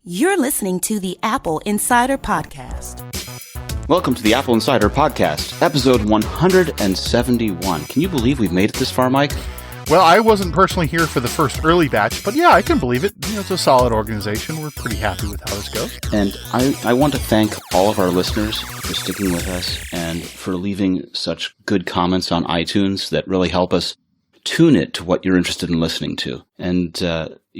You're listening to the Apple Insider Podcast. Welcome to the Apple Insider Podcast, episode 171. Can you believe we've made it this far, Mike? Well, I wasn't personally here for the first early batch, but yeah, I can believe it. You know, it's a solid organization. We're pretty happy with how this goes. And I want to thank all of our listeners for sticking with us and for leaving such good comments on iTunes that really help us tune it to what you're interested in listening to. And,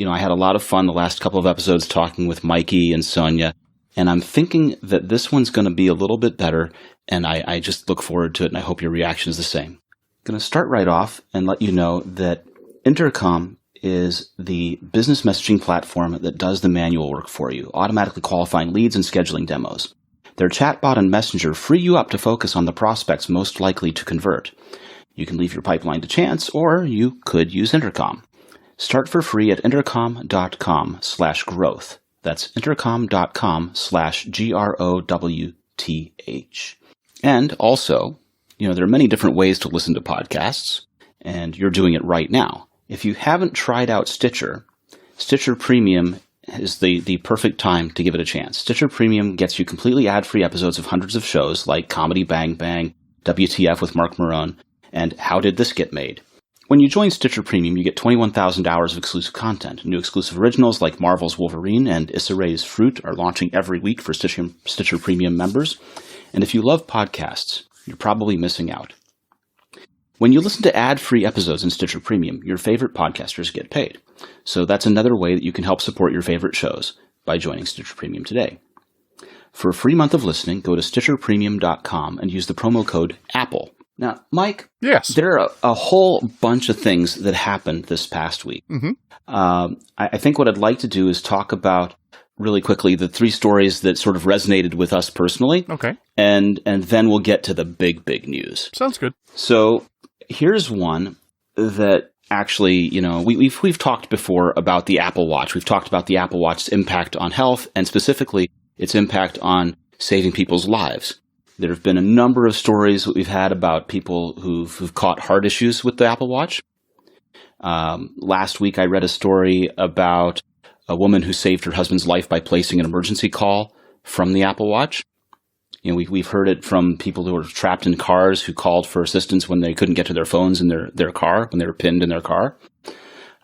I had a lot of fun the last couple of episodes talking with Mikey and Sonia, and I'm thinking that this one's going to be a little bit better, and I just look forward to it, and I hope your reaction is the same. I'm going to start right off and let you know that Intercom is the business messaging platform that does the manual work for you, automatically qualifying leads and scheduling demos. Their chatbot and messenger free you up to focus on the prospects most likely to convert. You can leave your pipeline to chance, or you could use Intercom. Start for free at intercom.com/growth. That's intercom.com/GROWTH. And also, there are many different ways to listen to podcasts, and you're doing it right now. If you haven't tried out Stitcher Premium is the perfect time to give it a chance. Stitcher Premium gets you completely ad-free episodes of hundreds of shows like Comedy Bang Bang, WTF with Mark Maron, and How Did This Get Made? When you join Stitcher Premium, you get 21,000 hours of exclusive content. New exclusive originals like Marvel's Wolverine and Issa Rae's Fruit are launching every week for Stitcher Premium members. And if you love podcasts, you're probably missing out. When you listen to ad-free episodes in Stitcher Premium, your favorite podcasters get paid. So that's another way that you can help support your favorite shows by joining Stitcher Premium today. For a free month of listening, go to StitcherPremium.com and use the promo code APPLE. Now, Mike, yes, there are a whole bunch of things that happened this past week. Mm-hmm. I think what I'd like to do is talk about really quickly the three stories that sort of resonated with us personally. Okay. And then we'll get to the big news. Sounds good. So here's one that actually, we've talked before about the Apple Watch. We've talked about the Apple Watch's impact on health and specifically its impact on saving people's lives. There have been a number of stories that we've had about people who've caught heart issues with the Apple Watch. Last week, I read a story about a woman who saved her husband's life by placing an emergency call from the Apple Watch. We've heard it from people who were trapped in cars who called for assistance when they couldn't get to their phones in their car, when they were pinned in their car.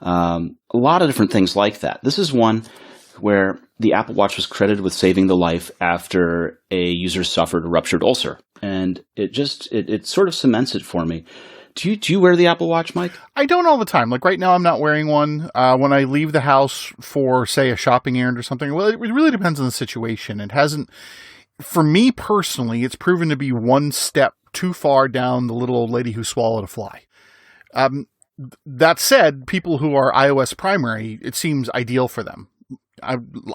A lot of different things like that. This is one where the Apple Watch was credited with saving the life after a user suffered a ruptured ulcer. And it sort of cements it for me. Do you wear the Apple Watch, Mike? I don't all the time. Like right now, I'm not wearing one. When I leave the house for, say, a shopping errand or something, well, it really depends on the situation. It hasn't, for me personally, it's proven to be one step too far down the little old lady who swallowed a fly. That said, people who are iOS primary, it seems ideal for them.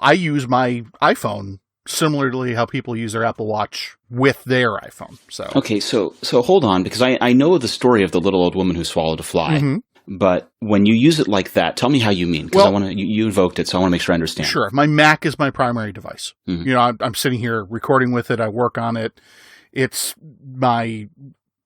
I use my iPhone similarly how people use their Apple Watch with their iPhone. So okay, so hold on, because I know the story of the little old woman who swallowed a fly. Mm-hmm. But when you use it like that, tell me how you mean, because you invoked it, so I want to make sure I understand. Sure, my Mac is my primary device. Mm-hmm. I'm sitting here recording with it. I work on it. It's my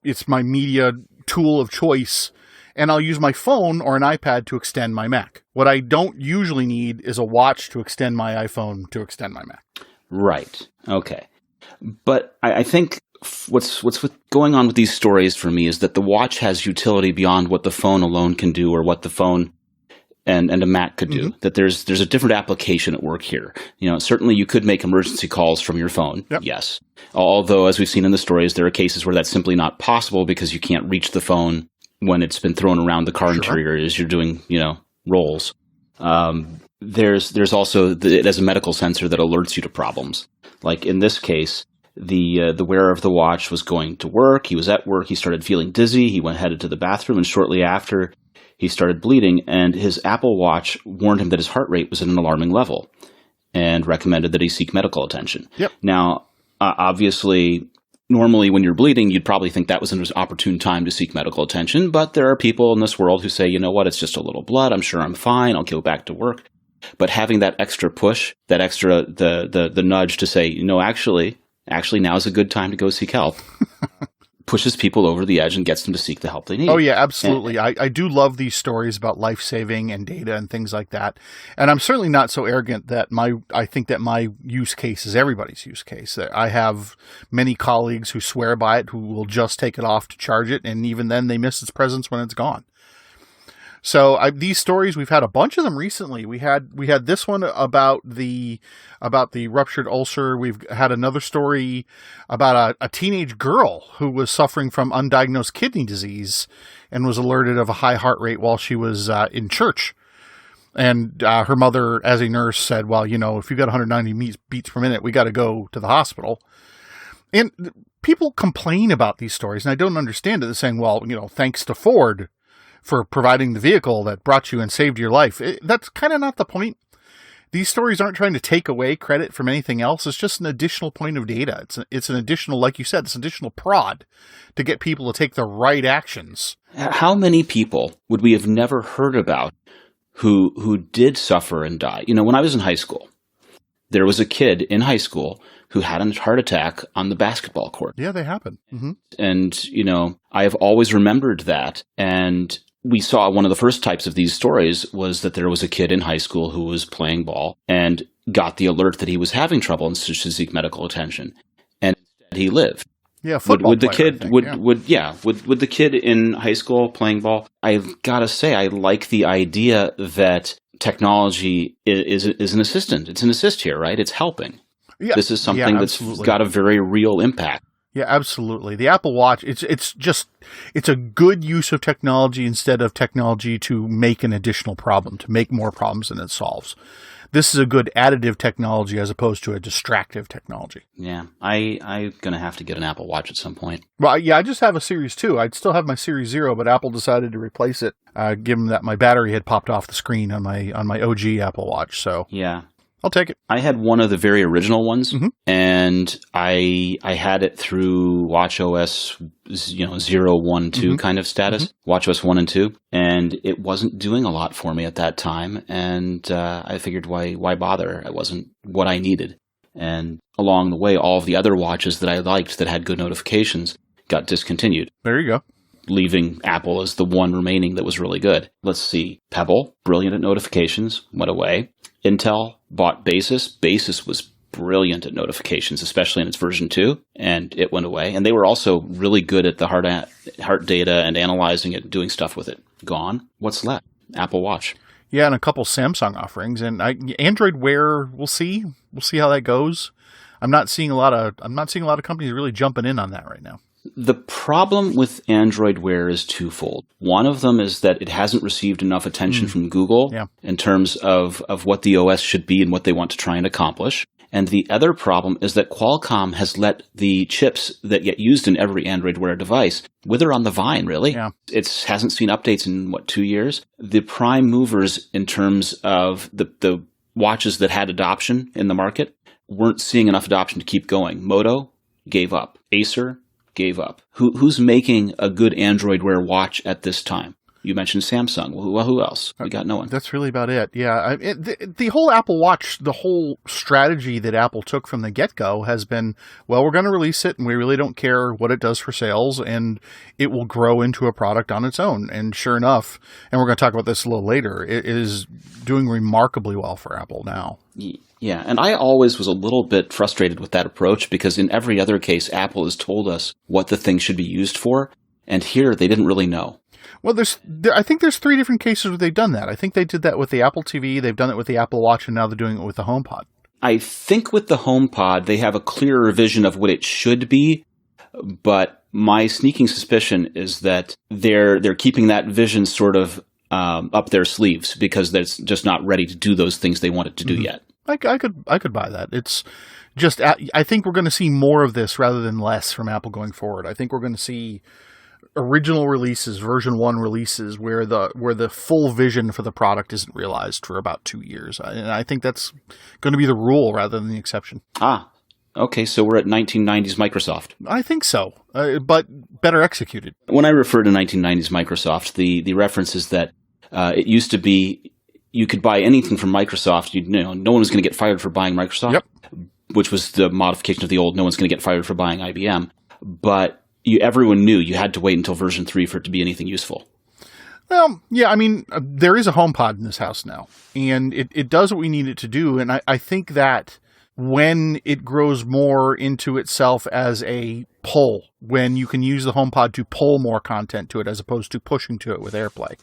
media tool of choice. And I'll use my phone or an iPad to extend my Mac. What I don't usually need is a watch to extend my iPhone to extend my Mac. Right. Okay. But I think what's going on with these stories for me is that the watch has utility beyond what the phone alone can do or what the phone and a Mac could do. Mm-hmm. That there's a different application at work here. Certainly you could make emergency calls from your phone. Yep. Yes. Although, as we've seen in the stories, there are cases where that's simply not possible because you can't reach the phone when it's been thrown around the car interior as you're doing, rolls. There's also it has a medical sensor that alerts you to problems. Like in this case, the wearer of the watch was going to work. He was at work. He started feeling dizzy. He headed to the bathroom, and shortly after, he started bleeding. And his Apple Watch warned him that his heart rate was at an alarming level, and recommended that he seek medical attention. Yep. Now, obviously, normally when you're bleeding, you'd probably think that was an opportune time to seek medical attention. But there are people in this world who say, you know what, it's just a little blood. I'm sure I'm fine. I'll go back to work. But having that extra push, that extra, the nudge to say, actually now's a good time to go seek help. pushes people over the edge and gets them to seek the help they need. Oh, yeah, absolutely. I do love these stories about life-saving and data and things like that. And I'm certainly not so arrogant that I think that my use case is everybody's use case. I have many colleagues who swear by it, who will just take it off to charge it, and even then they miss its presence when it's gone. So these stories, we've had a bunch of them recently. We had this one about the ruptured ulcer. We've had another story about a teenage girl who was suffering from undiagnosed kidney disease and was alerted of a high heart rate while she was in church. And her mother, as a nurse, said, well, if you got 190 beats per minute, we got to go to the hospital. And people complain about these stories, and I don't understand it. They're saying, well, thanks to Ford for providing the vehicle that brought you and saved your life. That's kind of not the point. These stories aren't trying to take away credit from anything else. It's just an additional point of data. It's an additional, like you said, it's an additional prod to get people to take the right actions. How many people would we have never heard about who did suffer and die? When I was in high school, there was a kid in high school who had a heart attack on the basketball court. Yeah, they happen. Mm-hmm. And, I have always remembered that. And we saw one of the first types of these stories was that there was a kid in high school who was playing ball and got the alert that he was having trouble and should seek medical attention. And instead he lived. Yeah, football would the player, kid I think, would the kid in high school playing ball? I've got to say, I like the idea that technology is an assistant. It's an assist here, right? It's helping. Yeah, this is something that's got a very real impact. Yeah, absolutely. The Apple Watch, it's a good use of technology instead of technology to make an additional problem, to make more problems than it solves. This is a good additive technology as opposed to a distractive technology. Yeah, I'm going to have to get an Apple Watch at some point. Well, yeah, I just have a Series 2. I'd still have my Series 0, but Apple decided to replace it, given that my battery had popped off the screen on my OG Apple Watch. So yeah. I'll take it. I had one of the very original ones, mm-hmm. and I had it through watchOS 0, 1, 2 mm-hmm. kind of status, mm-hmm. watchOS 1 and 2, and it wasn't doing a lot for me at that time, and I figured why bother? It wasn't what I needed. And along the way, all of the other watches that I liked that had good notifications got discontinued. There you go. Leaving Apple as the one remaining that was really good. Let's see. Pebble, brilliant at notifications, went away. Intel bought Basis. Basis was brilliant at notifications, especially in its version 2, and it went away. And they were also really good at the heart data and analyzing it and doing stuff with it. Gone. What's left? Apple Watch. Yeah, and a couple Samsung offerings. And Android Wear, we'll see. We'll see how that goes. I'm not seeing a lot of companies really jumping in on that right now. The problem with Android Wear is twofold. One of them is that it hasn't received enough attention from Google in terms of what the OS should be and what they want to try and accomplish. And the other problem is that Qualcomm has let the chips that get used in every Android Wear device wither on the vine, really. Yeah. It hasn't seen updates in, 2 years? The prime movers in terms of the watches that had adoption in the market weren't seeing enough adoption to keep going. Moto gave up. Acer gave up. Who's making a good Android Wear watch at this time? You mentioned Samsung. Well, who else? We got no one. That's really about it. Yeah. The whole Apple Watch, the whole strategy that Apple took from the get-go has been, well, we're going to release it and we really don't care what it does for sales and it will grow into a product on its own. And sure enough, and we're going to talk about this a little later, it is doing remarkably well for Apple now. Yeah, and I always was a little bit frustrated with that approach because in every other case, Apple has told us what the thing should be used for, and here they didn't really know. Well, I think there's 3 different cases where they've done that. I think they did that with the Apple TV, they've done it with the Apple Watch, and now they're doing it with the HomePod. I think with the HomePod, they have a clearer vision of what it should be, but my sneaking suspicion is that they're keeping that vision sort of up their sleeves because they're just not ready to do those things they wanted to do yet. I could buy that. It's just, I think we're going to see more of this rather than less from Apple going forward. I think we're going to see original releases, version 1 releases, where the full vision for the product isn't realized for about 2 years. And I think that's going to be the rule rather than the exception. Okay, so we're at 1990s Microsoft. I think so, but better executed. When I refer to 1990s Microsoft, the reference is that it used to be you could buy anything from Microsoft. No one was going to get fired for buying Microsoft, which was the modification of the old no one's going to get fired for buying IBM. But everyone knew you had to wait until version 3 for it to be anything useful. Well, yeah, I mean, there is a HomePod in this house now, and it does what we need it to do. And I think that when it grows more into itself as a pull, when you can use the HomePod to pull more content to it as opposed to pushing to it with AirPlay,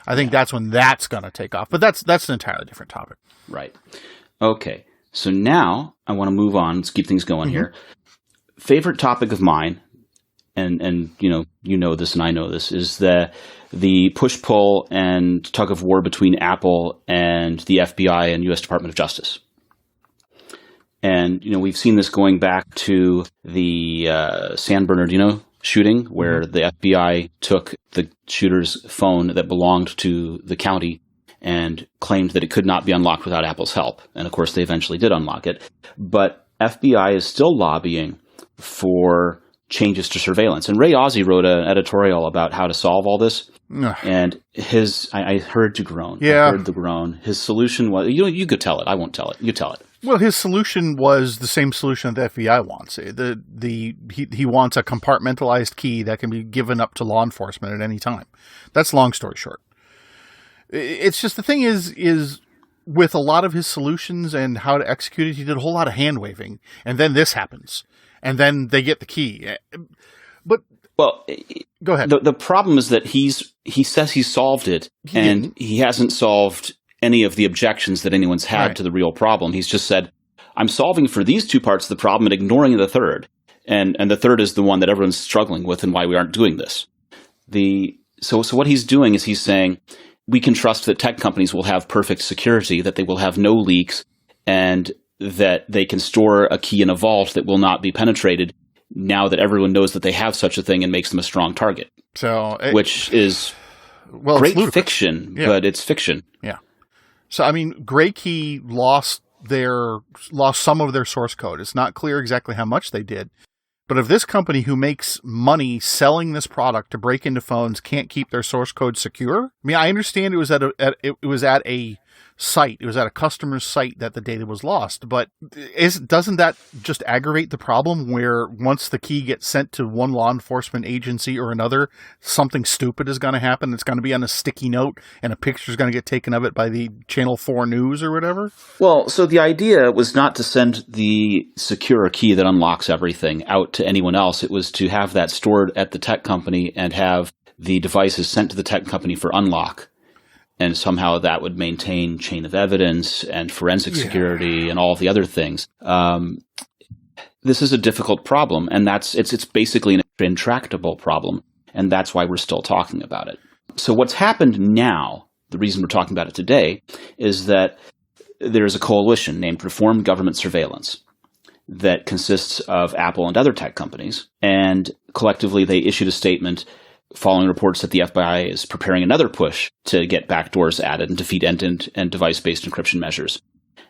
I think that's when that's going to take off. But that's an entirely different topic. Right. Okay. So now I want to move on. Let's keep things going here. Favorite topic of mine, and you know this and I know this, is the push-pull and tug-of-war between Apple and the FBI and U.S. Department of Justice. And, we've seen this going back to the San Bernardino shooting, where the FBI took the shooter's phone that belonged to the county and claimed that it could not be unlocked without Apple's help. And, of course, they eventually did unlock it. But FBI is still lobbying for changes to surveillance. And Ray Ozzie wrote an editorial about how to solve all this. And I heard you groan. Yeah. I heard the groan. His solution was, you could tell it. I won't tell it. You tell it. Well, his solution was the same solution that the FBI wants. He wants a compartmentalized key that can be given up to law enforcement at any time. That's long story short. It's just the thing is with a lot of his solutions and how to execute it, he did a whole lot of hand waving, and then this happens, and then they get the key. But go ahead. The problem is that he says he solved it, and he hasn't solved any of the objections that anyone's had to the real problem. He's just said, I'm solving for these two parts of the problem and ignoring the third. And the third is the one that everyone's struggling with and why we aren't doing this. So what he's doing is he's saying, we can trust that tech companies will have perfect security, that they will have no leaks, and that they can store a key in a vault that will not be penetrated now that everyone knows that they have such a thing and makes them a strong target. Which is great fiction, but it's fiction. Yeah. So, I mean, GrayKey lost some of their source code. It's not clear exactly how much they did. But if this company who makes money selling this product to break into phones can't keep their source code secure, I mean, I understand it was at a site. It was at a customer's site that the data was lost. But doesn't that just aggravate the problem where once the key gets sent to one law enforcement agency or another, something stupid is going to happen? It's going to be on a sticky note and a picture is going to get taken of it by the Channel 4 News or whatever? Well, so the idea was not to send the secure key that unlocks everything out to anyone else. It was to have that stored at the tech company and have the devices sent to the tech company for unlock. And somehow that would maintain chain of evidence and forensic security and all the other things. This is a difficult problem, and it's basically an intractable problem, and that's why we're still talking about it. So what's happened now, the reason we're talking about it today, is that there's a coalition named Reform Government Surveillance that consists of Apple and other tech companies, and collectively they issued a statement following reports that the FBI is preparing another push to get backdoors added and defeat end-to-end and device-based encryption measures.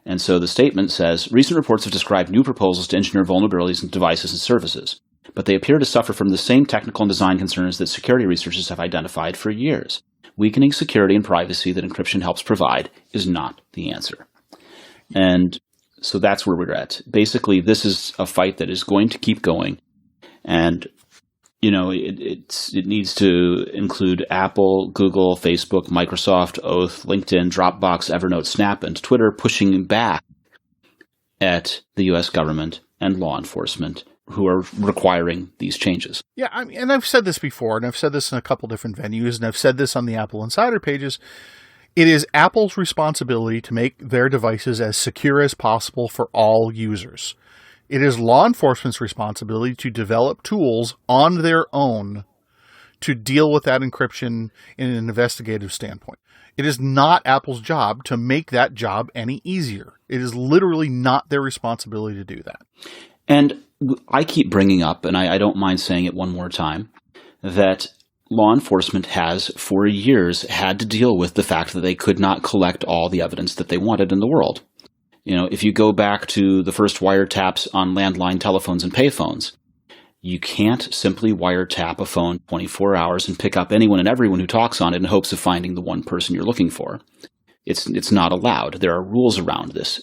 And so the statement says, recent reports have described new proposals to engineer vulnerabilities in devices and services, but they appear to suffer from the same technical and design concerns that security researchers have identified for years. Weakening security and privacy that encryption helps provide is not the answer. And so that's where we're at. Basically, this is a fight that is going to keep going, and it needs to include Apple, Google, Facebook, Microsoft, Oath, LinkedIn, Dropbox, Evernote, Snap, and Twitter pushing back at the U.S. government and law enforcement who are requiring these changes. Yeah, and I've said this before, and I've said this in a couple different venues, and I've said this on the AppleInsider pages. It is Apple's responsibility to make their devices as secure as possible for all users. It is law enforcement's responsibility to develop tools on their own to deal with that encryption in an investigative standpoint. It is not Apple's job to make that job any easier. It is literally not their responsibility to do that. And I keep bringing up, and I don't mind saying it one more time, that law enforcement has for years had to deal with the fact that they could not collect all the evidence that they wanted in the world. If you go back to the first wiretaps on landline telephones and payphones, you can't simply wiretap a phone 24 hours and pick up anyone and everyone who talks on it in hopes of finding the one person you're looking for. It's not allowed. There are rules around this.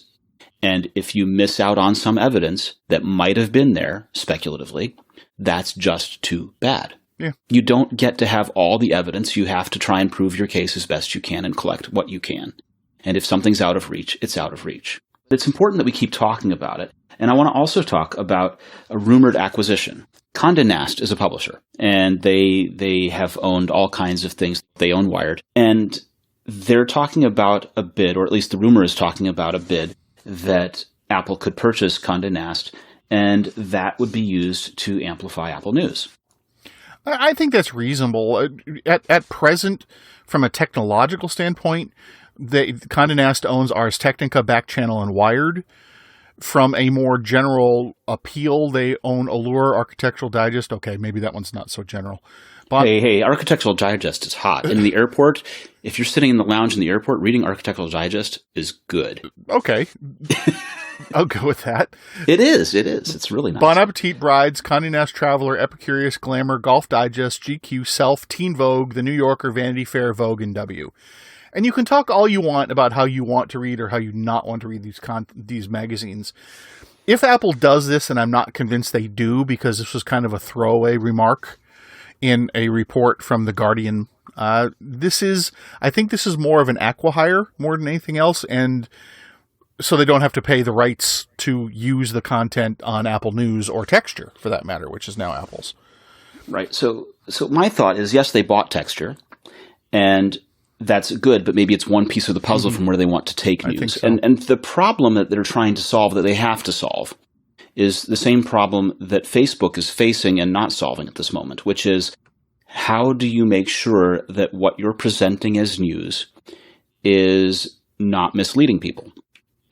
And if you miss out on some evidence that might have been there, speculatively, That's just too bad. Yeah. You don't get to have all the evidence. You have to try and prove your case as best you can and collect what you can. And if something's out of reach, it's out of reach. It's important that we keep talking about it. And I want to also talk about a rumored acquisition. Condé Nast is a publisher, and they have owned all kinds of things. They own Wired. And they're talking about a bid, or at least the rumor is talking about a bid, that Apple could purchase Condé Nast, and that would be used to amplify Apple News. I think that's reasonable. At present, from a technological standpoint, Condé Nast owns Ars Technica, Back Channel, and Wired. From a more general appeal, they own Allure, Architectural Digest. Okay, maybe that one's not so general. But Hey, Architectural Digest is hot. In the airport, if you're sitting in the lounge in the airport, reading Architectural Digest is good. Okay. I'll go with that. It is. It's really nice. Bon Appetit Brides, Condé Nast Traveler, Epicurious, Glamour, Golf Digest, GQ, Self, Teen Vogue, The New Yorker, Vanity Fair, Vogue, and W. And you can talk all you want about how you want to read or how you not want to read these magazines. If Apple does this, and I'm not convinced they do, because this was kind of a throwaway remark in a report from The Guardian, I think this is more of an acqui-hire more than anything else, and so they don't have to pay the rights to use the content on Apple News or Texture, for that matter, which is now Apple's. Right. So my thought is, yes, they bought Texture, and that's good, but maybe it's one piece of the puzzle from where they want to take news. I think so. And the problem that they're trying to solve, that they have to solve, is the same problem that Facebook is facing and not solving at this moment, which is, how do you make sure that what you're presenting as news is not misleading people?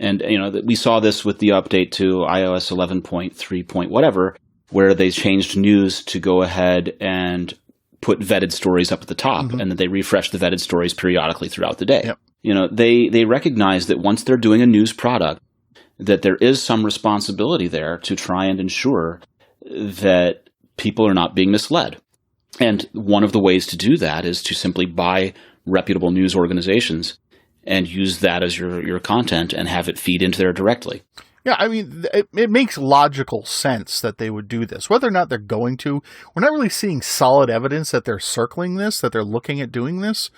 And, we saw this with the update to iOS 11.3 whatever, where they changed news to go ahead and put vetted stories up at the top, and then they refresh the vetted stories periodically throughout the day. Yep. They recognize that once they're doing a news product, that there is some responsibility there to try and ensure that people are not being misled. And one of the ways to do that is to simply buy reputable news organizations and use that as your content and have it feed into there directly. Yeah, I mean, it makes logical sense that they would do this. Whether or not they're going to, we're not really seeing solid evidence that they're circling this, that they're looking at doing this.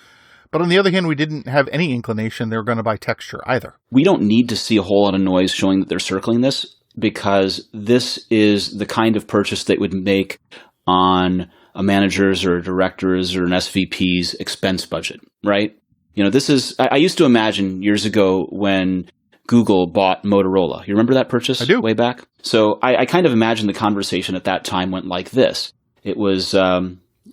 But on the other hand, we didn't have any inclination they were going to buy Texture either. We don't need to see a whole lot of noise showing that they're circling this, because this is the kind of purchase they would make on a manager's or a director's or an SVP's expense budget, right? This is, I used to imagine years ago when Google bought Motorola. You remember that purchase? I do. Way back? So I kind of imagine the conversation at that time went like this. It was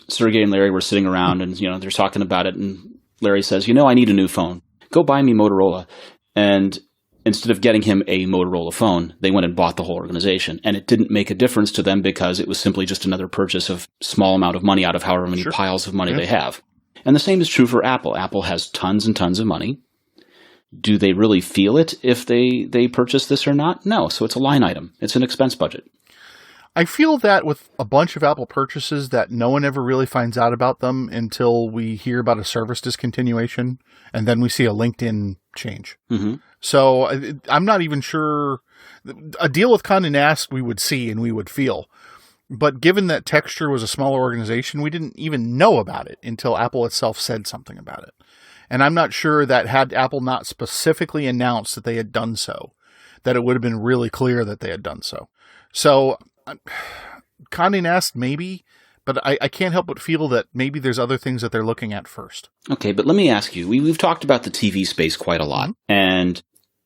Sergey and Larry were sitting around and, they're talking about it. And Larry says, I need a new phone. Go buy me Motorola. And instead of getting him a Motorola phone, they went and bought the whole organization. And it didn't make a difference to them because it was simply just another purchase of small amount of money out of however many piles of money they have. And the same is true for Apple. Apple has tons and tons of money. Do they really feel it if they purchase this or not? No. So it's a line item. It's an expense budget. I feel that with a bunch of Apple purchases that no one ever really finds out about them until we hear about a service discontinuation, and then we see a LinkedIn change. Mm-hmm. So I'm not even sure. A deal with Condé Nast we would see and we would feel. But given that Texture was a smaller organization, we didn't even know about it until Apple itself said something about it. And I'm not sure that had Apple not specifically announced that they had done so, that it would have been really clear that they had done so. So Condé Nast, maybe, but I can't help but feel that maybe there's other things that they're looking at first. Okay, but let me ask you, we've talked about the TV space quite a lot. And,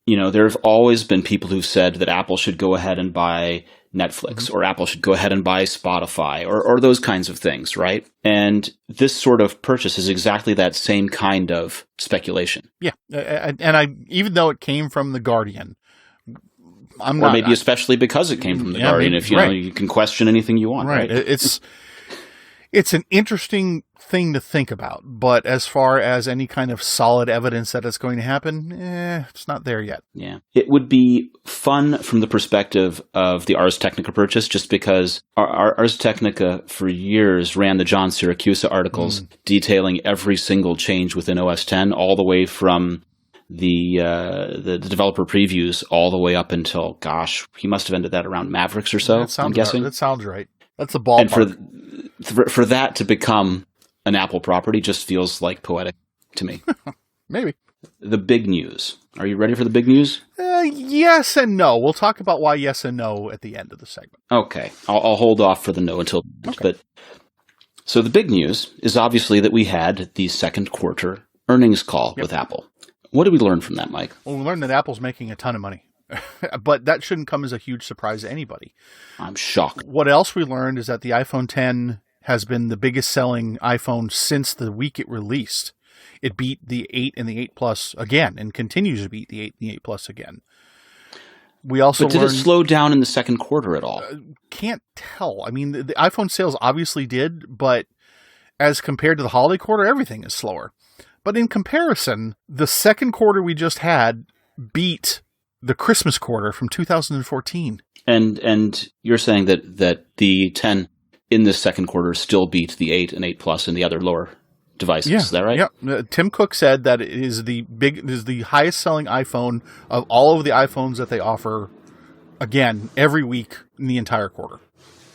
there have always been people who've said that Apple should go ahead and buy Netflix, or Apple should go ahead and buy Spotify, or those kinds of things, right? And this sort of purchase is exactly that same kind of speculation. Yeah, and even though it came from The Guardian, especially because it came from The Guardian, if you can question anything you want, right? It's an interesting thing to think about, but as far as any kind of solid evidence that it's going to happen, it's not there yet. Yeah. It would be fun from the perspective of the Ars Technica purchase, just because Ars Technica for years ran the John Siracusa articles detailing every single change within OS X, all the way from the developer previews all the way up until, he must have ended that around Mavericks or so, I'm guessing. That sounds right. That's a ballpark. And for that to become an Apple property just feels like poetic to me. Maybe. The big news. Are you ready for the big news? Yes and no. We'll talk about why yes and no at the end of the segment. Okay. I'll hold off for the no until. Okay. But so the big news is obviously that we had the second quarter earnings call with Apple. What did we learn from that, Mike? Well, we learned that Apple's making a ton of money. But that shouldn't come as a huge surprise to anybody. I'm shocked. What else we learned is that the iPhone X has been the biggest selling iPhone since the week it released. It beat the 8 and the 8 Plus again and continues to beat the 8 and the 8 Plus again. We also But did it slow down in the second quarter at all? Can't tell. I mean, the iPhone sales obviously did, but as compared to the holiday quarter, everything is slower. But in comparison, the second quarter we just had beat the Christmas quarter from 2014. And you're saying that the 10 in this second quarter still beat the 8 and 8 Plus and the other lower devices. Yeah, is that right? Yeah. Tim Cook said that it is the highest selling iPhone of all of the iPhones that they offer, again, every week in the entire quarter.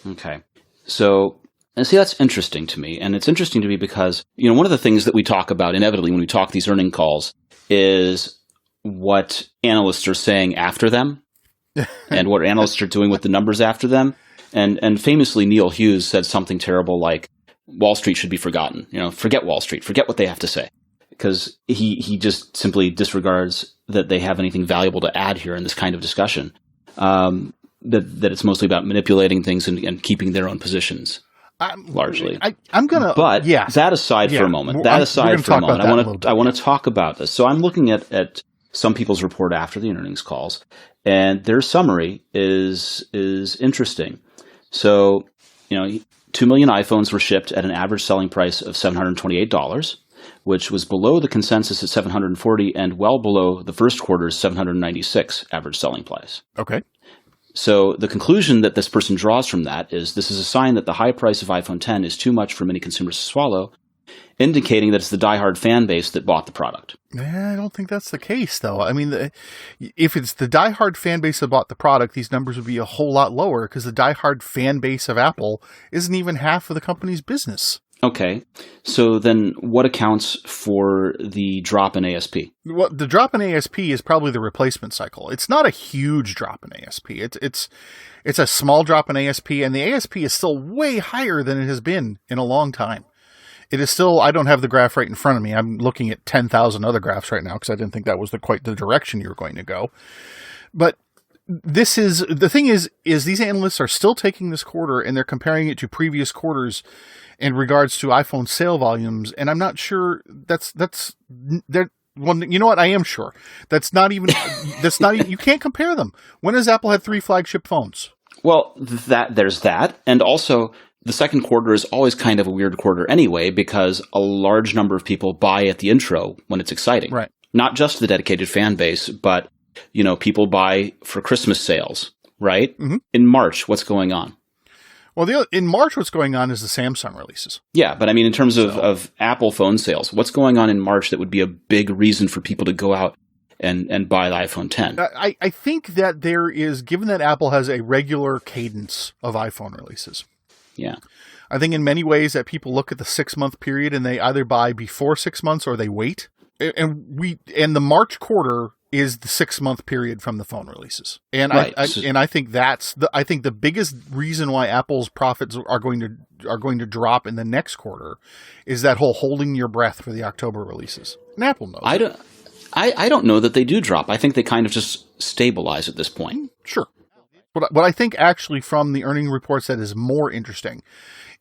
Okay. So, and see, that's interesting to me. And it's interesting to me because, one of the things that we talk about inevitably when we talk these earning calls is what analysts are saying after them and what analysts are doing with the numbers after them. And famously, Neil Hughes said something terrible like, Wall Street should be forgotten. Forget Wall Street. Forget what they have to say. Because he just simply disregards that they have anything valuable to add here in this kind of discussion. That it's mostly about manipulating things and keeping their own positions. Largely. I'm going to... But that aside for a moment. I want to talk about this. So I'm looking at some people's report after the earnings calls, and their summary is interesting. So, 2 million iPhones were shipped at an average selling price of $728, which was below the consensus at $740 and well below the first quarter's $796 average selling price. Okay. So the conclusion that this person draws from that is this is a sign that the high price of iPhone X is too much for many consumers to swallow, indicating that it's the diehard fan base that bought the product. I don't think that's the case, though. I mean, if it's the diehard fan base that bought the product, these numbers would be a whole lot lower because the diehard fan base of Apple isn't even half of the company's business. Okay. So then what accounts for the drop in ASP? Well, the drop in ASP is probably the replacement cycle. It's not a huge drop in ASP. It's a small drop in ASP, and the ASP is still way higher than it has been in a long time. It is still, I don't have the graph right in front of me. I'm looking at 10,000 other graphs right now because I didn't think that was quite the direction you were going to go. But the thing is these analysts are still taking this quarter and they're comparing it to previous quarters in regards to iPhone sale volumes. And I'm not sure well, you know what? I am sure. That's not even, you can't compare them. When has Apple had 3 flagship phones? Well, there's that. And also, the second quarter is always kind of a weird quarter anyway, because a large number of people buy at the intro when it's exciting. Right. Not just the dedicated fan base, but, people buy for Christmas sales, right? Mm-hmm. In March, what's going on? Well, in March, what's going on is the Samsung releases. Yeah, but I mean, in terms of Apple phone sales, what's going on in March that would be a big reason for people to go out and buy the iPhone X? I think that there is, given that Apple has a regular cadence of iPhone releases. Yeah. I think in many ways that people look at the 6-month period and they either buy before 6 months or they wait. And the March quarter is the 6-month period from the phone releases. And right. I think the biggest reason why Apple's profits are going to drop in the next quarter is that whole holding your breath for the October releases. And Apple knows. I don't know that they do drop. I think they kind of just stabilize at this point. Sure. What I think actually from the earning reports that is more interesting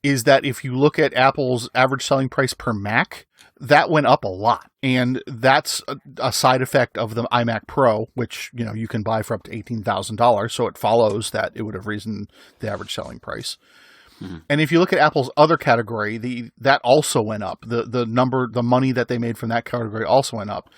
is that if you look at Apple's average selling price per Mac, that went up a lot. And that's a side effect of the iMac Pro, which, you can buy for up to $18,000. So it follows that it would have risen the average selling price. Mm-hmm. And if you look at Apple's other category, that also went up. The money that they made from that category also went up.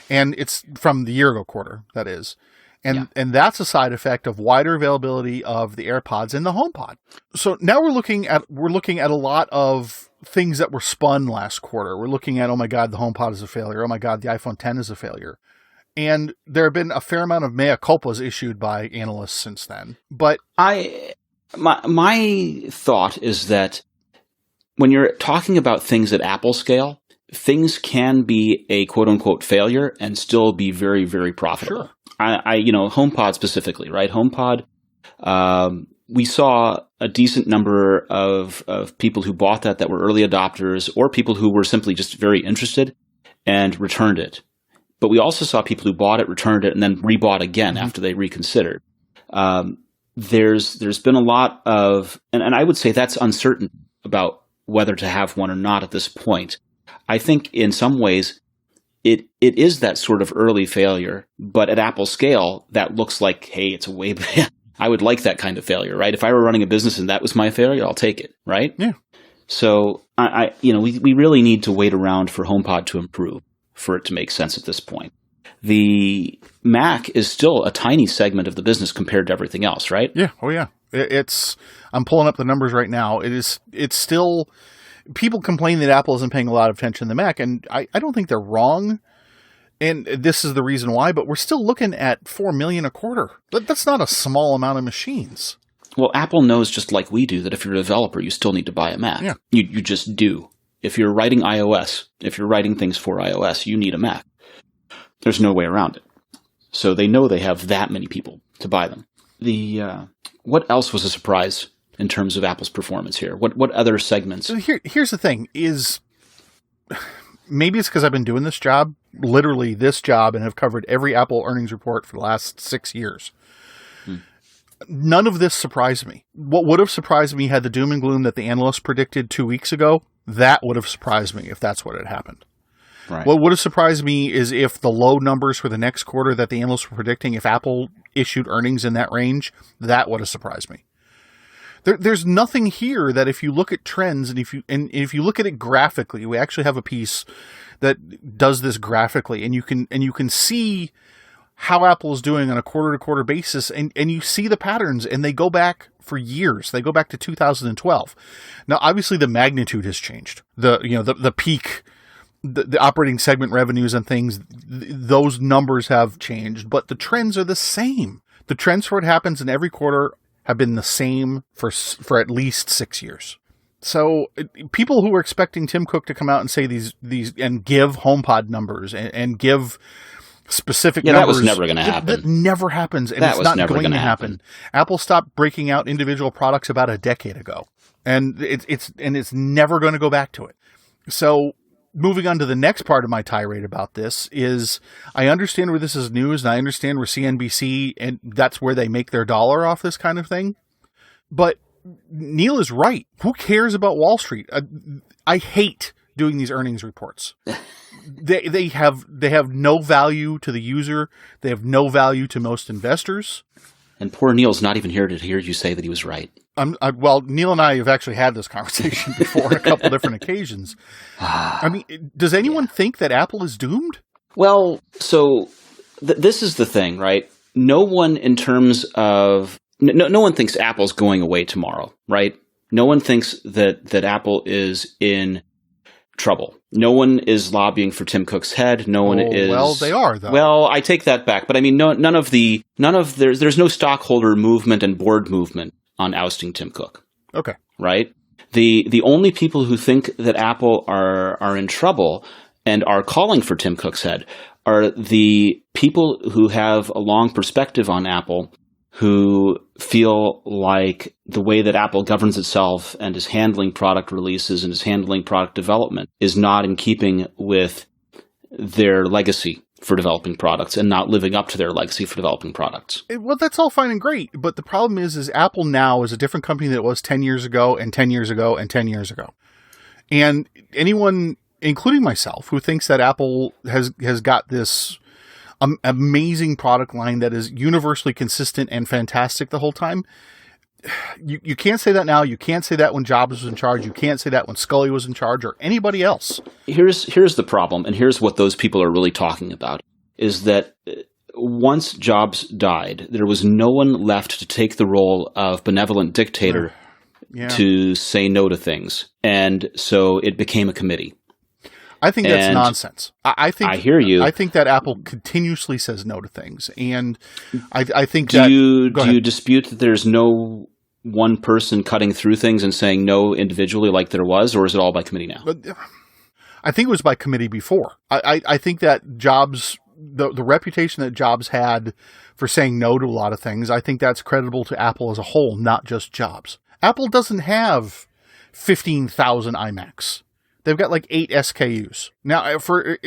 And it's from the year ago quarter, that is. And that's a side effect of wider availability of the AirPods and the HomePod. So now we're looking at a lot of things that were spun last quarter. We're looking at, oh my God, the HomePod is a failure. Oh my God, the iPhone X is a failure. And there have been a fair amount of mea culpas issued by analysts since then. But My thought is that when you're talking about things at Apple scale, things can be a quote unquote failure and still be very, very profitable. Sure. HomePod specifically, right? HomePod, we saw a decent number of people who bought that were early adopters, or people who were simply just very interested and returned it. But we also saw people who bought it, returned it, and then rebought again after they reconsidered. There's been a lot of, and I would say that's uncertain about whether to have one or not at this point. I think in some ways it is that sort of early failure, but at Apple scale, that looks like, hey, it's a way I would like that kind of failure, right? If I were running a business and that was my failure, I'll take it, right? Yeah. So we really need to wait around for HomePod to improve for it to make sense at this point. The Mac is still a tiny segment of the business compared to everything else, right? Yeah. Oh, yeah. I'm pulling up the numbers right now. It's still, people complain that Apple isn't paying a lot of attention to the Mac, and I don't think they're wrong. And this is the reason why, but we're still looking at 4 million a quarter. That's not a small amount of machines. Well, Apple knows, just like we do, that if you're a developer, you still need to buy a Mac. Yeah. You just do. If you're writing iOS, if you're writing things for iOS, you need a Mac. There's no way around it. So they know they have that many people to buy them. What else was a surprise in terms of Apple's performance here? What other segments? So here's the thing is, maybe it's because I've been doing this job, literally this job, and have covered every Apple earnings report for the last 6 years. None of this surprised me. What would have surprised me had the doom and gloom that the analysts predicted 2 weeks ago, that would have surprised me if that's what had happened. Right. What would have surprised me is if the low numbers for the next quarter that the analysts were predicting, if Apple issued earnings in that range, that would have surprised me. There's nothing here that, if you look at trends and if you look at it graphically, we actually have a piece that does this graphically, and you can see how Apple is doing on a quarter-to-quarter basis, and you see the patterns, and they go back for years. They go back to 2012. Now, obviously, the magnitude has changed. The peak, the operating segment revenues and things, those numbers have changed, but the trends are the same. The trends for what happens in every quarter have been the same for at least 6 years. So people who were expecting Tim Cook to come out and say these and give HomePod numbers and give specific numbers. That was never going to happen. That never happens, and it's not going to happen. Apple stopped breaking out individual products about a decade ago, and it's never going to go back to it. So moving on to the next part of my tirade about this is, I understand where this is news, and I understand where CNBC, and that's where they make their dollar off this kind of thing. But Neil is right. Who cares about Wall Street? I hate doing these earnings reports. They have no value to the user. They have no value to most investors. And poor Neil's not even here to hear you say that he was right. Well, Neil and I have actually had this conversation before on a couple different occasions. I mean, does anyone think that Apple is doomed? Well, so this is the thing, right? No one in terms of no one thinks Apple's going away tomorrow, right? No one thinks that Apple is in trouble. No one is lobbying for Tim Cook's head. No one is. Well, they are, though. Well, I take that back, but I mean, there's no stockholder movement and board movement on ousting Tim Cook. Okay. Right? The only people who think that Apple are in trouble and are calling for Tim Cook's head are the people who have a long perspective on Apple, who feel like the way that Apple governs itself and is handling product releases and is handling product development is not in keeping with their legacy for developing products and not living up to their legacy for developing products. Well, that's all fine and great, but the problem is Apple now is a different company than it was 10 years ago and 10 years ago and 10 years ago. And anyone, including myself, who thinks that Apple has got this amazing product line that is universally consistent and fantastic the whole time, you can't say that now. You can't say that when Jobs was in charge. You can't say that when Scully was in charge or anybody else. Here's the problem, and here's what those people are really talking about, is that once Jobs died, there was no one left to take the role of benevolent dictator to say no to things. And so it became a committee. I think that's nonsense. I hear you. I think that Apple continuously says no to things, and I think do you dispute that there's no one person cutting through things and saying no individually like there was, or is it all by committee now? I think it was by committee before. I think that Jobs, the reputation that Jobs had for saying no to a lot of things, I think that's creditable to Apple as a whole, not just Jobs. Apple doesn't have 15,000 iMacs. They've got like 8 SKUs. Now, for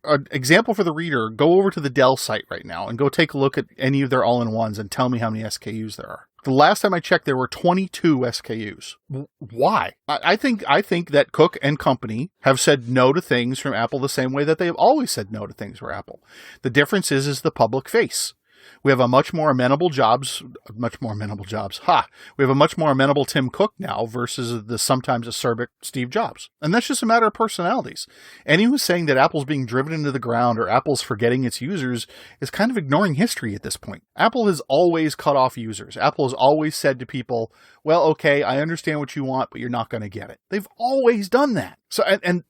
an example for the reader, go over to the Dell site right now and go take a look at any of their all-in-ones and tell me how many SKUs there are. The last time I checked, there were 22 SKUs. Why? I think that Cook and company have said no to things from Apple the same way that they have always said no to things from Apple. The difference is the public face. We have a much more amenable Jobs. We have a much more amenable Tim Cook now versus the sometimes acerbic Steve Jobs. And that's just a matter of personalities. Anyone who's saying that Apple's being driven into the ground or Apple's forgetting its users is kind of ignoring history at this point. Apple has always cut off users. Apple has always said to people, well, okay, I understand what you want, but you're not going to get it. They've always done that. So, and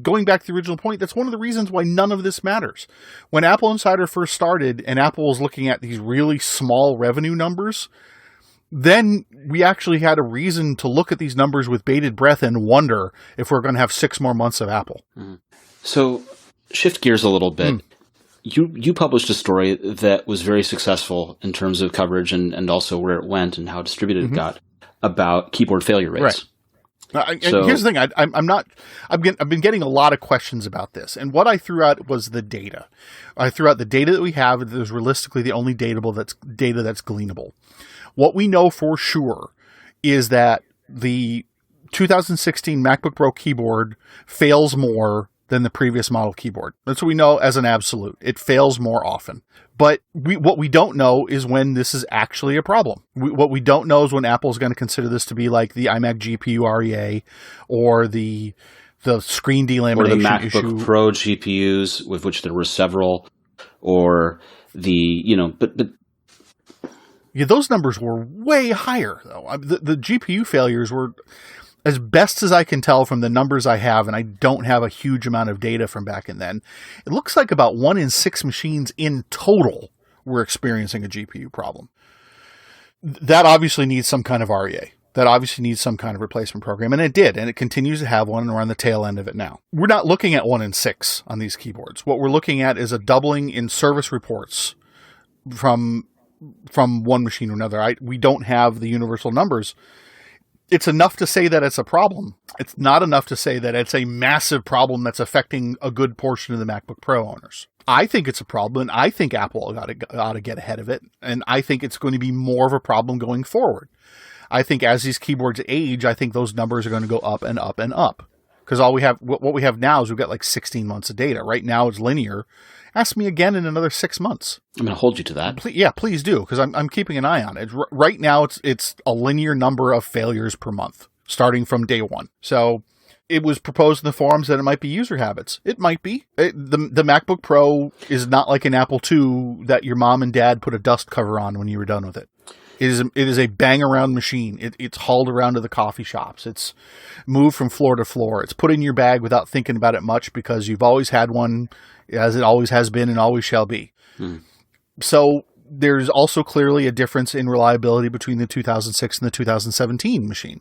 going back to the original point, that's one of the reasons why none of this matters. When AppleInsider first started and Apple was looking at these really small revenue numbers, then we actually had a reason to look at these numbers with bated breath and wonder if we're going to have 6 more months of Apple. So shift gears a little bit. You published a story that was very successful in terms of coverage and also where it went and how distributed it got about keyboard failure rates. Right. Here's the thing. I've been getting a lot of questions about this. And what I threw out was the data. I threw out the data that we have that is realistically the only data that's gleanable. What we know for sure is that the 2016 MacBook Pro keyboard fails more than the previous model keyboard. That's what we know as an absolute. It fails more often. But what we don't know is when this is actually a problem. What we don't know is when Apple's going to consider this to be like the iMac GPU REA or the screen delamination or the MacBook issue. Pro GPUs, with which there were several, or but yeah, those numbers were way higher though. The GPU failures were, as best as I can tell from the numbers I have, and I don't have a huge amount of data from back in then, it looks like about 1 in 6 machines in total were experiencing a GPU problem. That obviously needs some kind of REA. That obviously needs some kind of replacement program, and it did, and it continues to have one, and we're on the tail end of it now. We're not looking at 1 in 6 on these keyboards. What we're looking at is a doubling in service reports from one machine to another. We don't have the universal numbers. It's enough to say that it's a problem. It's not enough to say that it's a massive problem that's affecting a good portion of the MacBook Pro owners. I think it's a problem, and I think Apple ought to get ahead of it, and I think it's going to be more of a problem going forward. I think as these keyboards age, I think those numbers are going to go up and up and up. Because what we have now is we've got like 16 months of data. Right now it's linear. Ask me again in another 6 months. I'm going to hold you to that. Please do, because I'm keeping an eye on it. Right now, it's a linear number of failures per month, starting from day one. So it was proposed in the forums that it might be user habits. It might be. The MacBook Pro is not like an Apple II that your mom and dad put a dust cover on when you were done with it. It is a bang-around machine. It's hauled around to the coffee shops. It's moved from floor to floor. It's put in your bag without thinking about it much because you've always had one, as it always has been and always shall be. So there's also clearly a difference in reliability between the 2006 and the 2017 machine.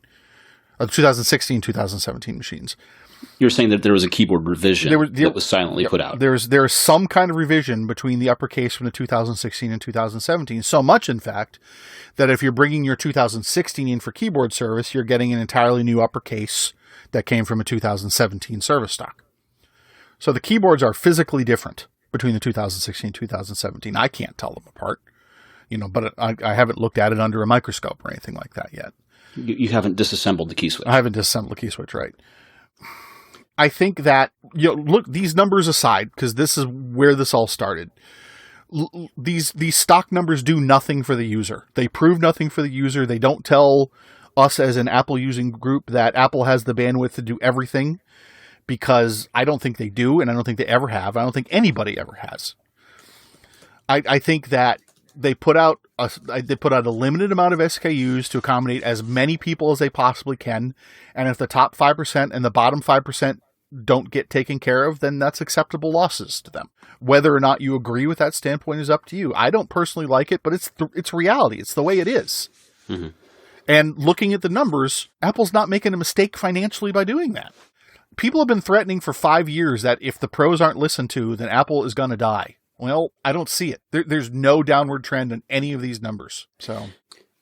2016-2017 machines. You're saying that there was a keyboard revision that was silently put out. There is some kind of revision between the uppercase from the 2016 and 2017. So much, in fact, that if you're bringing your 2016 in for keyboard service, you're getting an entirely new uppercase that came from a 2017 service stock. So the keyboards are physically different between the 2016 and 2017. I can't tell them apart, but I haven't looked at it under a microscope or anything like that yet. You haven't disassembled the key switch. I haven't disassembled the key switch, right. I think that, look, these numbers aside, because this is where this all started. These stock numbers do nothing for the user. They prove nothing for the user. They don't tell us as an Apple using group that Apple has the bandwidth to do everything, because I don't think they do, and I don't think they ever have. I don't think anybody ever has. I think that they put out a limited amount of SKUs to accommodate as many people as they possibly can. And if the top 5% and the bottom 5% don't get taken care of, then that's acceptable losses to them. Whether or not you agree with that standpoint is up to you. I don't personally like it, but it's reality. It's the way it is. Mm-hmm. And looking at the numbers, Apple's not making a mistake financially by doing that. People have been threatening for 5 years that if the pros aren't listened to, then Apple is going to die. Well, I don't see it. There's no downward trend in any of these numbers. So,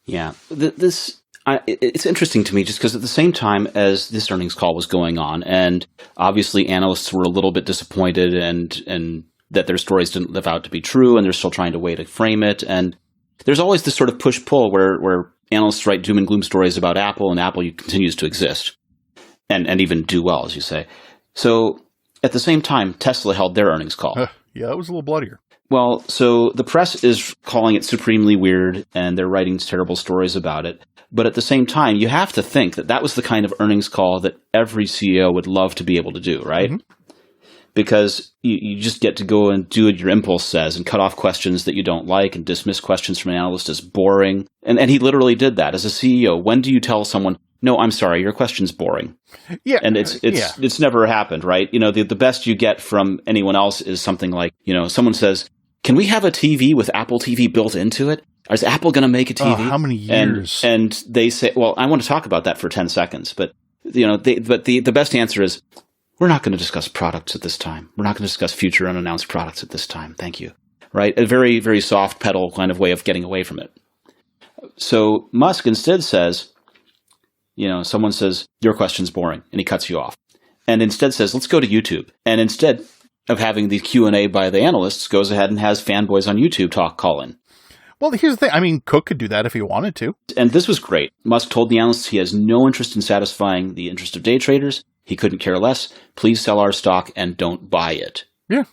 yeah, it's interesting to me just because at the same time as this earnings call was going on, and obviously analysts were a little bit disappointed and that their stories didn't live out to be true, and they're still trying to way to frame it. And there's always this sort of push-pull where analysts write doom and gloom stories about Apple, and Apple continues to exist and even do well, as you say. So at the same time, Tesla held their earnings call. Yeah, it was a little bloodier. Well, so the press is calling it supremely weird, and they're writing terrible stories about it. But at the same time, you have to think that was the kind of earnings call that every CEO would love to be able to do, right? Mm-hmm. Because you just get to go and do what your impulse says and cut off questions that you don't like and dismiss questions from an analyst as boring. And he literally did that as a CEO. When do you tell someone, no, I'm sorry, your question's boring? Yeah. And it's never happened, right? The best you get from anyone else is something like, someone says, can we have a TV with Apple TV built into it? Is Apple going to make a TV? Oh, how many years? And they say, well, I want to talk about that for 10 seconds. But, the best answer is, we're not going to discuss products at this time. We're not going to discuss future unannounced products at this time. Thank you. Right? A very, very soft pedal kind of way of getting away from it. So Musk instead says, someone says, your question's boring, and he cuts you off. And instead says, let's go to YouTube. And instead of having the Q&A by the analysts, goes ahead and has fanboys on YouTube call in. Well, here's the thing. Cook could do that if he wanted to. And this was great. Musk told the analysts he has no interest in satisfying the interest of day traders. He couldn't care less. Please sell our stock and don't buy it. Yeah.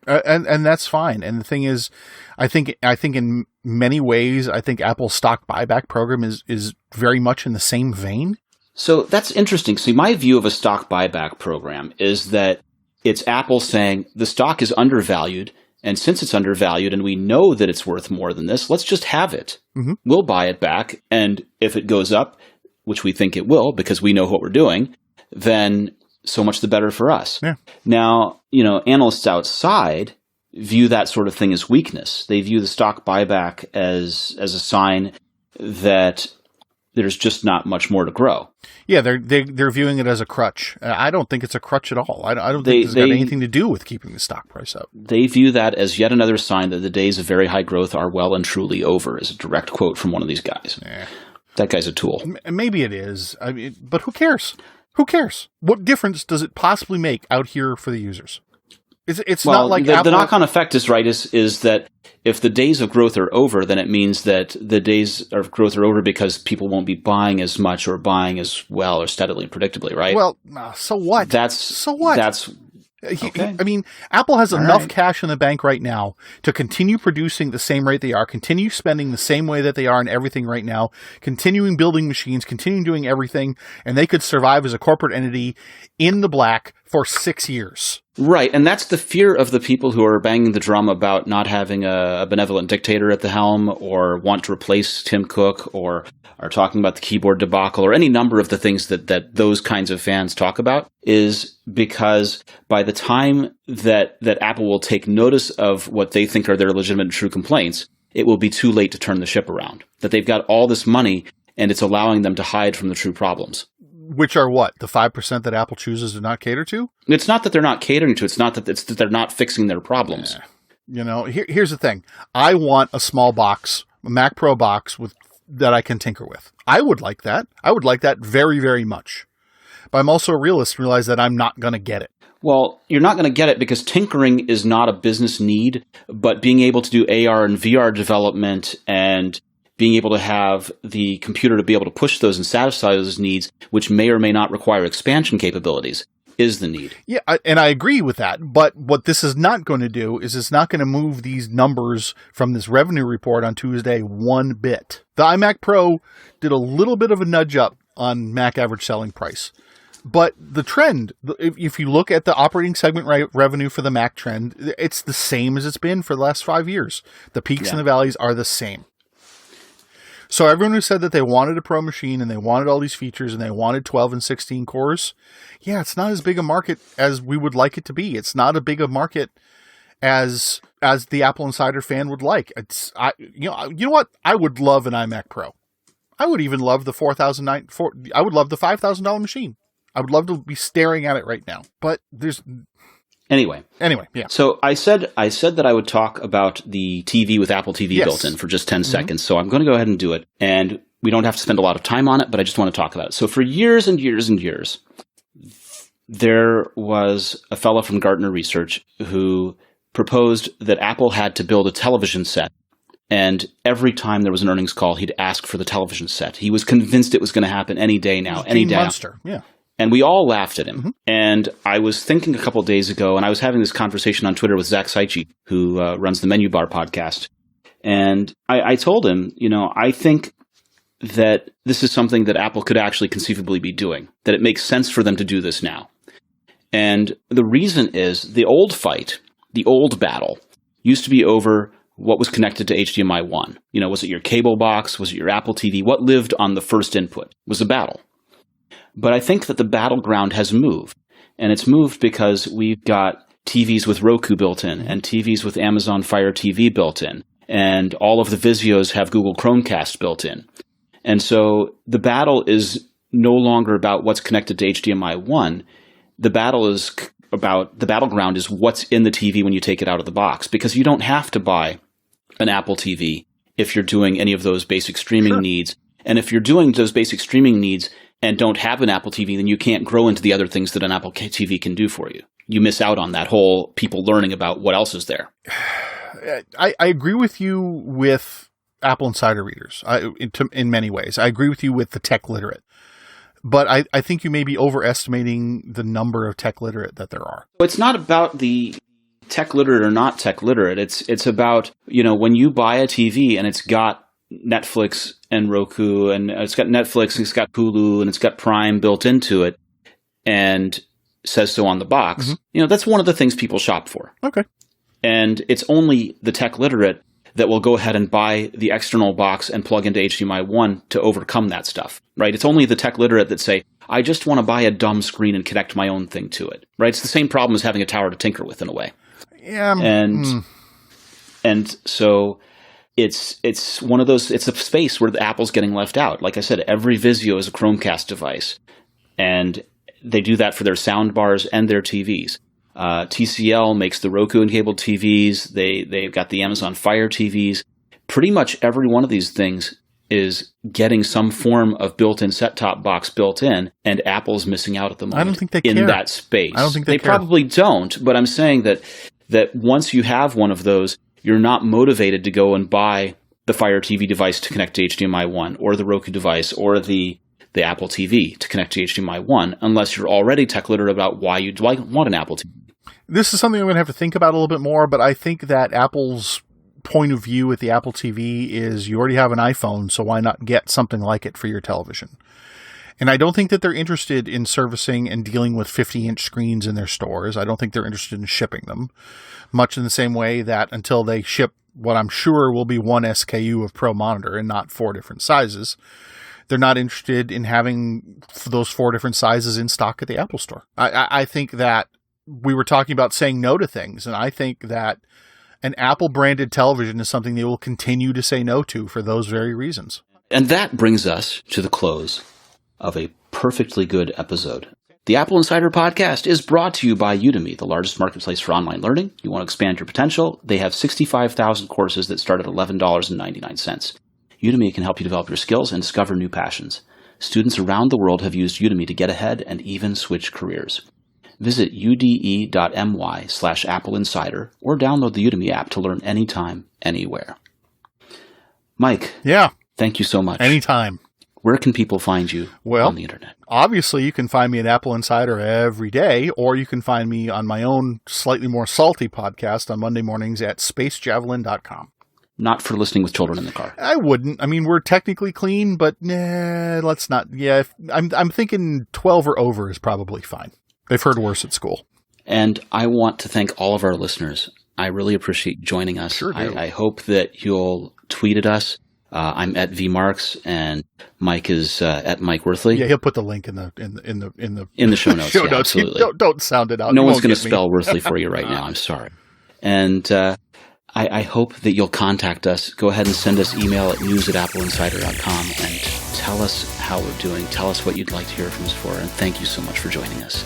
And that's fine. And the thing is, I think in many ways, I think Apple's stock buyback program is very much in the same vein. So that's interesting. See, my view of a stock buyback program is that it's Apple saying the stock is undervalued. And since it's undervalued and we know that it's worth more than this, let's just have it. Mm-hmm. We'll buy it back. And if it goes up, which we think it will because we know what we're doing, then so much the better for us. Yeah. Now, analysts outside view that sort of thing as weakness. They view the stock buyback as a sign that there's just not much more to grow. Yeah, they're viewing it as a crutch. I don't think it's a crutch at all. I don't think it's got anything to do with keeping the stock price up. They view that as yet another sign that the days of very high growth are well and truly over, is a direct quote from one of these guys. Yeah. That guy's a tool. Maybe it is. But who cares? Who cares? What difference does it possibly make out here for the users? It's not like the knock-on effect is right. Is that if the days of growth are over, then it means that the days of growth are over because people won't be buying as much or buying as well or steadily and predictably, right? Well, so what? So what? Okay. Apple has enough cash in the bank right now to continue producing the same rate they are, continue spending the same way that they are in everything right now, continuing building machines, continuing doing everything, and they could survive as a corporate entity in the black for 6 years. Right, and that's the fear of the people who are banging the drum about not having a benevolent dictator at the helm or want to replace Tim Cook or are talking about the keyboard debacle or any number of the things that those kinds of fans talk about, is because by the time that Apple will take notice of what they think are their legitimate and true complaints, it will be too late to turn the ship around. That they've got all this money and it's allowing them to hide from the true problems. Which are what? The 5% that Apple chooses to not cater to? It's not that they're not catering to. It's that they're not fixing their problems. Here's the thing. I want a small box, a Mac Pro box that I can tinker with. I would like that. I would like that very, very much. But I'm also a realist and realize that I'm not going to get it. Well, you're not going to get it because tinkering is not a business need, but being able to do AR and VR development and being able to have the computer to be able to push those and satisfy those needs, which may or may not require expansion capabilities, is the need. Yeah, and I agree with that. But what this is not going to do is it's not going to move these numbers from this revenue report on Tuesday one bit. The iMac Pro did a little bit of a nudge up on Mac average selling price. But the trend, if you look at the operating segment revenue for the Mac trend, it's the same as it's been for the last 5 years. The peaks and the valleys are the same. So everyone who said that they wanted a Pro machine and they wanted all these features and they wanted 12 and 16 cores, yeah, it's not as big a market as we would like it to be. It's not as big a market as the Apple Insider fan would like. You know what? I would love an iMac Pro. I would even love the I would love the $5,000 machine. I would love to be staring at it right now. But there's Anyway, yeah. So I said that I would talk about the TV with Apple TV Yes. built in for just 10 seconds. So I'm going to go ahead and do it. And we don't have to spend a lot of time on it, but I just want to talk about it. So for years and years and years, there was a fellow from Gartner Research who proposed that Apple had to build a television set. And every time there was an earnings call, he'd ask for the television set. He was convinced it was going to happen any day now, any day. Monster, yeah. And we all laughed at him. And I was thinking a couple of days ago, and I was having this conversation on Twitter with Zach Seichi, who runs the Menu Bar podcast. And I told him, I think that this is something that Apple could actually conceivably be doing, that it makes sense for them to do this now. And the reason is the old fight, the old battle, used to be over what was connected to HDMI 1. Was it your cable box? Was it your Apple TV? What lived on the first input was a battle. But I think that the battleground has moved. And it's moved because we've got TVs with Roku built in and TVs with Amazon Fire TV built in. And all of the Vizios have Google Chromecast built in. And so the battle is no longer about what's connected to HDMI 1. The battleground is what's in the TV when you take it out of the box, because you don't have to buy an Apple TV if you're doing any of those basic streaming needs. And if you're doing those basic streaming needs and don't have an Apple TV, then you can't grow into the other things that an Apple TV can do for you. You miss out on that whole people learning about what else is there. I agree with you with Apple Insider readers in many ways. I agree with you with the tech literate. But I think you may be overestimating the number of tech literate that there are. It's not about the tech literate or not tech literate. It's about, when you buy a TV and it's got Netflix and Roku and it's got Netflix and it's got Hulu and it's got Prime built into it and says so on the box, that's one of the things people shop for. Okay. And it's only the tech literate that will go ahead and buy the external box and plug into HDMI 1 to overcome that stuff, right? It's only the tech literate that say, I just want to buy a dumb screen and connect my own thing to it, right? It's the same problem as having a tower to tinker with in a way. Yeah. And so it's one of those, it's a space where the Apple's getting left out. Like I said, every Vizio is a Chromecast device, and they do that for their sound bars and their TVs. TCL makes the Roku enabled TVs. They've got the Amazon Fire TVs. Pretty much every one of these things is getting some form of built-in set-top box built in, and Apple's missing out at the moment. I don't think they in care. That space. I don't think they care. Probably don't, but I'm saying that once you have one of those, you're not motivated to go and buy the Fire TV device to connect to HDMI 1 or the Roku device or the Apple TV to connect to HDMI 1 unless you're already tech literate about why you'd want an Apple TV. This is something I'm going to have to think about a little bit more, but I think that Apple's point of view with the Apple TV is you already have an iPhone, so why not get something like it for your television? And I don't think that they're interested in servicing and dealing with 50-inch screens in their stores. I don't think they're interested in shipping them, much in the same way that until they ship what I'm sure will be one SKU of Pro Monitor and not 4 different sizes, they're not interested in having those 4 different sizes in stock at the Apple Store. I think that we were talking about saying no to things, and I think that an Apple-branded television is something they will continue to say no to for those very reasons. And that brings us to the close of a perfectly good episode. The Apple Insider Podcast is brought to you by Udemy, the largest marketplace for online learning. You want to expand your potential? They have 65,000 courses that start at $11.99. Udemy can help you develop your skills and discover new passions. Students around the world have used Udemy to get ahead and even switch careers. Visit ude.my/AppleInsider or download the Udemy app to learn anytime, anywhere. Mike. Yeah. Thank you so much. Anytime. Where can people find you on the internet? Obviously, you can find me at Apple Insider every day, or you can find me on my own slightly more salty podcast on Monday mornings at spacejavelin.com. Not for listening with children in the car. I wouldn't. I mean, we're technically clean, but let's not. Yeah, I'm thinking 12 or over is probably fine. They've heard worse at school. And I want to thank all of our listeners. I really appreciate joining us. Sure do. I hope that you'll tweet at us. I'm at VMarks, and Mike is at Mike Worthley. Yeah, he'll put the link in the show notes. Show yeah, notes. Absolutely. Don't sound it out. No one's going to spell Worthley for you right now. I'm sorry. And I hope that you'll contact us. Go ahead and send us email at news@appleinsider.com and tell us how we're doing. Tell us what you'd like to hear from us for. And thank you so much for joining us.